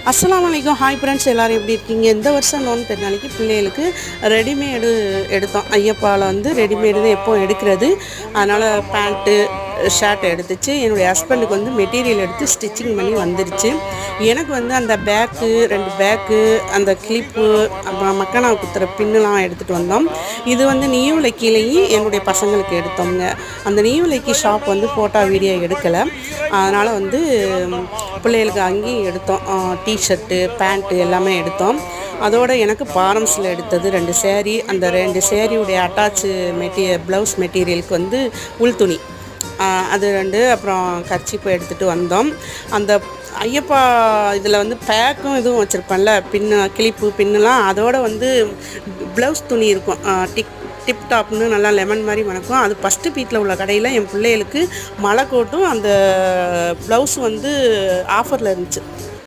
அஸ்ஸலாமு அலைக்கும். Hi friends, எல்லோரும் எப்படி இருக்கீங்க? இந்த வருஷம் நோன்பு பெருநாளைக்கு பிள்ளைகளுக்கு ரெடிமேடு எடுத்தோம். ஐயப்பாவில் வந்து ரெடிமேடு தான் எப்போவும் எடுக்கிறது. அதனால் பேண்ட்டு ஷர்ட் எடுத்துச்சு. என்னுடைய ஹஸ்பண்டுக்கு வந்து மெட்டீரியல் எடுத்து ஸ்டிச்சிங் பண்ணி வந்துருச்சு. எனக்கு வந்து அந்த பேக்கு 2 பேக்கு, அந்த கிளிப்பு, அப்புறம் மக்கனா குத்துற பின்னுலாம் எடுத்துகிட்டு வந்தோம். இது வந்து நியூலைக்கிலேயும் என்னுடைய பசங்களுக்கு எடுத்தோங்க. அந்த நியூலைக்கி ஷாப் வந்து ஃபோட்டோ வீடியோ எடுக்கலை. அதனால் வந்து பிள்ளைகளுக்கு அங்கேயும் எடுத்தோம். டிஷர்ட்டு, பேண்ட்டு எல்லாமே எடுத்தோம். அதோடு எனக்கு பாரம்ஸில் எடுத்தது 2 சேரீ. அந்த 2 சேரீயுடைய அட்டாச்சு ப்ளவுஸ் மெட்டீரியலுக்கு வந்து உள் துணி, அது 2, அப்புறம் கர்ச்சீப்பு எடுத்துகிட்டு வந்தோம். அந்த ஐயப்பா இதில் வந்து பேக்கும் இதுவும் வச்சுருப்பேன்ல, கிளிப்பு பின்னுலாம், அதோடு வந்து ப்ளவுஸ் துணி இருக்கும். டிப் டாப்னு நல்லா லெமன் மாதிரி மணக்கும். அது ஃபஸ்ட்டு பீட்டில் உள்ள கடையில் என் பிள்ளைகளுக்கு மலை கோட்டும் அந்த ப்ளவுஸ் வந்து ஆஃபரில் இருந்துச்சு.